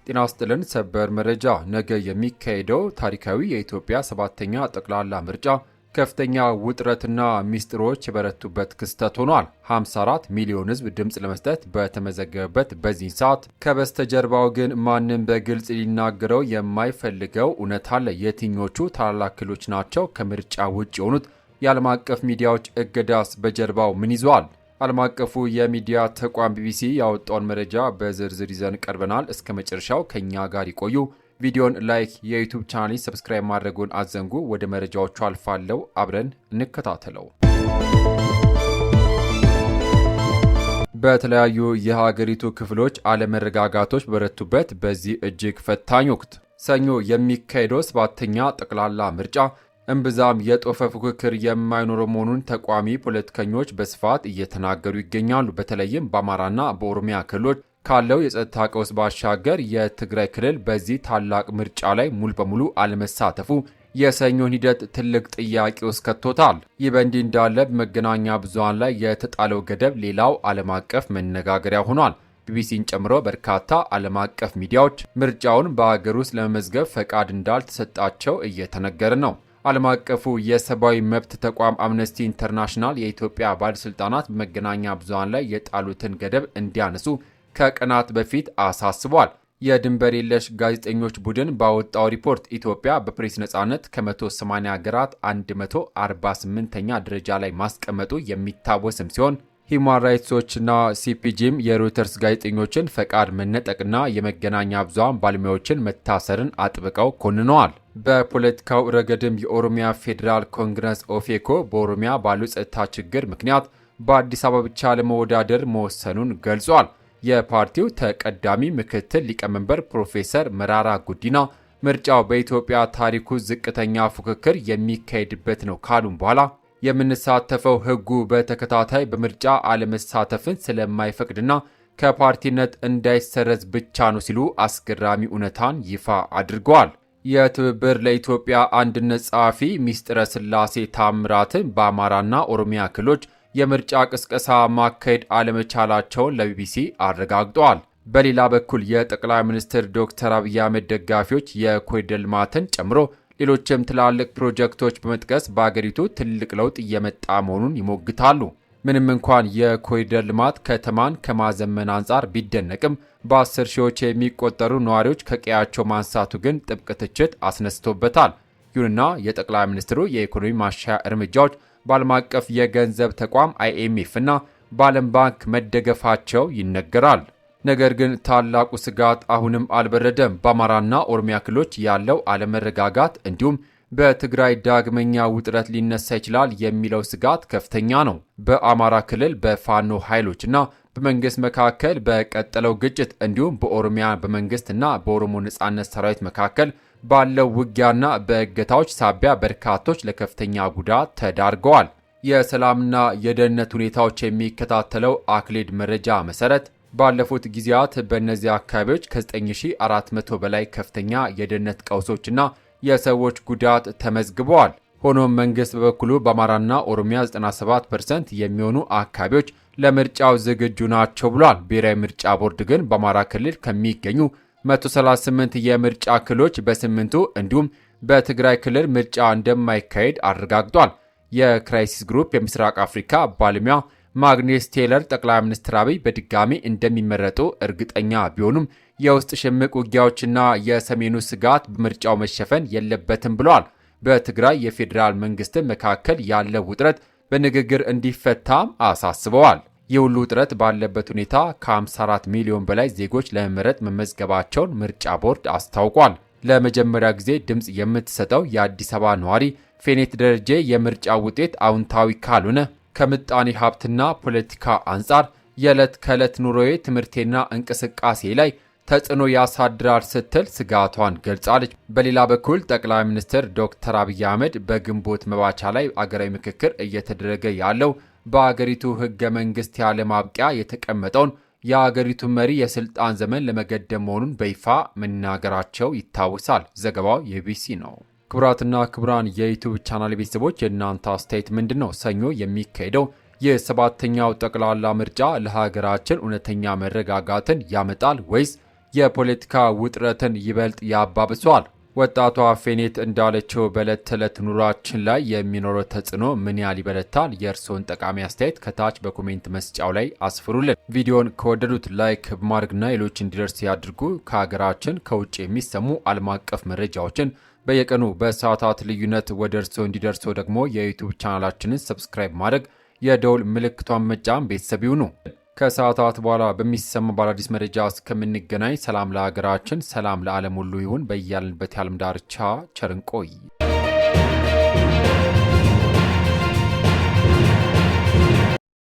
ጤና ይስጥልን ሰበር መረጃ። ነገ የሚካሄደው ታሪካዊ የኢትዮጵያ 7ኛ ጠቅላላ ምርጫ ከፍተኛ ውጥረትና ሚስጥሮች የበረቱበት ክስተት ሆኗል። 54 ሚሊዮን ሕዝብ ድምጽ ለመስጠት በተመዘገበበት በዚህ ሰዓት ከበስተጀርባው ግን ማንም በግልጽ ሊናገረው የማይፈልገው እውነት አለ። የትኞቹ ታላላቅ ክልሎች ናቸው ከምርጫ ውጭ የሆኑት? የዓለም አቀፍ ሚዲያዎች እገዳስ በጀርባው ምን ይዟል? ዓለም አቀፉ የሚዲያ ተቋም ቢቢሲ ያወጣውን መረጃ በዝርዝር ይዘን ቀርበናል። እስከ መጨረሻው ከኛ ጋር ይቆዩ። ቪዲዮን ላይክ፣ የዩቲዩብ ቻናሌን ሰብስክራይብ ማድረጉን አዘንጉ። ወደ መረጃዎቹ አልፋለሁ፣ አብረን እንከታተለው። በተለያዩ የሀገሪቱ ክፍሎች አለመረጋጋቶች በረቱበት በዚህ እጅግ ፈታኝ ወቅት ሰኞ የሚካሄደው 7ኛ ጠቅላላ ምርጫ እምብዛም የጦፈ ፉክክር የማይኖረው መሆኑን ተቋሚ ፖለቲከኞች በስፋት እየተናገሩ ይገኛሉ። በተለይም በአማራና በኦሮሚያ ክልሎች ካለው የጸጥታ ቀውስ ባሻገር የትግራይ ክልል በዚህ ታላቅ ምርጫ ላይ ሙሉ በሙሉ አለመሳተፉ የሰኞን ሂደት ትልቅ ጥያቄ ውስጥ ከቶታል። ይህ በእንዲህ እንዳለ በመገናኛ ብዙሃን ላይ የተጣለው ገደብ ሌላው ዓለም አቀፍ መነጋገሪያ ሆኗል። ቢቢሲን ጨምሮ በርካታ ዓለም አቀፍ ሚዲያዎች ምርጫውን በአገር ውስጥ ለመመዝገብ ፈቃድ እንዳልተሰጣቸው እየተነገረ ነው። ዓለም አቀፉ የሰብአዊ መብት ተቋም አምነስቲ ኢንተርናሽናል የኢትዮጵያ ባለሥልጣናት በመገናኛ ብዙሃን ላይ የጣሉትን ገደብ እንዲያነሱ ከቀናት በፊት አሳስቧል። የድንበር የለሽ ጋዜጠኞች ቡድን ባወጣው ሪፖርት ኢትዮጵያ በፕሬስ ነጻነት ከ180 ሀገራት 148ኛ ደረጃ ላይ ማስቀመጡ የሚታወስም ሲሆን ሂውማን ራይትስ ዎችና ሲፒጂም የሮይተርስ ጋዜጠኞችን ፈቃድ መነጠቅና የመገናኛ ብዙሃን ባለሙያዎችን መታሰርን አጥብቀው ኮንነዋል። በፖለቲካው ረገድም የኦሮሚያ ፌዴራል ኮንግረስ ኦፌኮ በኦሮሚያ ባለው ጸጥታ ችግር ምክንያት በአዲስ አበባ ብቻ ለመወዳደር መወሰኑን ገልጿል። የፓርቲው ተቀዳሚ ምክትል ሊቀመንበር ፕሮፌሰር መራራ ጉዲና ምርጫው በኢትዮጵያ ታሪኩ ዝቅተኛ ፉክክር የሚካሄድበት ነው ካሉም በኋላ የምንሳተፈው ሕጉ በተከታታይ በምርጫ አለመሳተፍን ስለማይፈቅድና ከፓርቲነት እንዳይሰረዝ ብቻ ነው ሲሉ አስገራሚ እውነታን ይፋ አድርገዋል። የትብብር ለኢትዮጵያ አንድነት ጸሐፊ ሚስጥረ ስላሴ ታምራትን በአማራና ኦሮሚያ ክልሎች የምርጫ ቅስቀሳ ማካሄድ አለመቻላቸውን ለቢቢሲ አረጋግጠዋል። በሌላ በኩል የጠቅላይ ሚኒስትር ዶክተር አብይ አህመድ ደጋፊዎች የኮሪደር ልማትን ጨምሮ ሌሎችም ትላልቅ ፕሮጀክቶች በመጥቀስ በአገሪቱ ትልቅ ለውጥ እየመጣ መሆኑን ይሞግታሉ። ምንም እንኳን የኮሪደር ልማት ከተማን ከማዘመን አንጻር ቢደነቅም በ10 ሺዎች የሚቆጠሩ ነዋሪዎች ከቀያቸው ማንሳቱ ግን ጥብቅ ትችት አስነስቶበታል። ይሁንና የጠቅላይ ሚኒስትሩ የኢኮኖሚ ማሻሻያ እርምጃዎች በዓለም አቀፍ የገንዘብ ተቋም IMF እና በዓለም ባንክ መደገፋቸው ይነገራል። ነገር ግን ታላቁ ስጋት አሁንም አልበረደም። በአማራና ኦሮሚያ ክልሎች ያለው አለመረጋጋት እንዲሁም በትግራይ ዳግመኛ ውጥረት ሊነሳ ይችላል የሚለው ስጋት ከፍተኛ ነው። በአማራ ክልል በፋኖ ኃይሎችና በመንግስት መካከል በቀጠለው ግጭት እንዲሁም በኦሮሚያ በመንግስትና በኦሮሞ ነጻነት ሰራዊት መካከል ባለው ውጊያና በእገታዎች ሳቢያ በርካቶች ለከፍተኛ ጉዳት ተዳርገዋል። የሰላምና የደህንነት ሁኔታዎች የሚከታተለው አክሌድ መረጃ መሰረት ባለፉት ጊዜያት በእነዚህ አካባቢዎች ከ9400 በላይ ከፍተኛ የደህንነት ቀውሶችና የሰዎች ጉዳት ተመዝግበዋል። ሆኖም መንግስት በበኩሉ በአማራና ኦሮሚያ 97% የሚሆኑ አካባቢዎች ለምርጫው ዝግጁ ናቸው ብሏል። ብሔራዊ ምርጫ ቦርድ ግን በአማራ ክልል ከሚገኙ 138 የምርጫ ክልሎች በ8ቱ እንዲሁም በትግራይ ክልል ምርጫ እንደማይካሄድ አረጋግጧል። የክራይሲስ ግሩፕ የምስራቅ አፍሪካ ባለሙያ ማግኔስ ቴይለር ጠቅላይ ሚኒስትር አብይ በድጋሚ እንደሚመረጡ እርግጠኛ ቢሆኑም የውስጥ ሽምቅ ውጊያዎችና የሰሜኑ ስጋት በምርጫው መሸፈን የለበትም ብለዋል። በትግራይ የፌዴራል መንግስት መካከል ያለው ውጥረት በንግግር እንዲፈታም አሳስበዋል። ይህ ሁሉ ውጥረት ባለበት ሁኔታ ከ54 ሚሊዮን በላይ ዜጎች ለመመረጥ መመዝገባቸውን ምርጫ ቦርድ አስታውቋል። ለመጀመሪያ ጊዜ ድምፅ የምትሰጠው የአዲስ አበባ ነዋሪ ፌኔት ደረጀ የምርጫ ውጤት አዎንታዊ ካልሆነ ከምጣኔ ሀብትና ፖለቲካ አንጻር የዕለት ከዕለት ኑሮዬ፣ ትምህርቴና እንቅስቃሴ ላይ ተጽዕኖ ያሳድራል ስትል ስጋቷን ገልጻለች። በሌላ በኩል ጠቅላይ ሚኒስትር ዶክተር አብይ አህመድ በግንቦት መባቻ ላይ አገራዊ ምክክር እየተደረገ ያለው በአገሪቱ ህገ መንግስት ያለ ማብቂያ የተቀመጠውን የአገሪቱ መሪ የስልጣን ዘመን ለመገደብ መሆኑን በይፋ መናገራቸው ይታወሳል። ዘገባው የቢቢሲ ነው። ክቡራትና ክቡራን የዩቲዩብ ቻናል ቤተሰቦች የእናንተ አስተያየት ምንድን ነው? ሰኞ የሚካሄደው የ7ኛው ጠቅላላ ምርጫ ለሀገራችን እውነተኛ መረጋጋትን ያመጣል ወይስ የፖለቲካ ውጥረትን ይበልጥ ያባብሷል። ወጣቷ ፌኔት እንዳለችው በዕለት ተዕለት ኑሯችን ላይ የሚኖረው ተጽዕኖ ምን ያህል ይበረታል? የእርስዎን ጠቃሚ አስተያየት ከታች በኮሜንት መስጫው ላይ አስፍሩልን። ቪዲዮን ከወደዱት ላይክ በማድረግና ሌሎች እንዲደርስ ያድርጉ። ከሀገራችን ከውጭ የሚሰሙ ዓለም አቀፍ መረጃዎችን በየቀኑ በሰዓታት ልዩነት ወደ እርስዎ እንዲደርሱ ደግሞ የዩቲዩብ ቻናላችንን ሰብስክራይብ ማድረግ፣ የደውል ምልክቷን መጫን ቤተሰብ ይሁኑ። ከሰዓታት በኋላ በሚሰማ በአዳዲስ መረጃ እስከምንገናኝ ሰላም ለሀገራችን፣ ሰላም ለዓለም ሁሉ ይሁን። በያልንበት የዓለም ዳርቻ ቸር እንቆይ።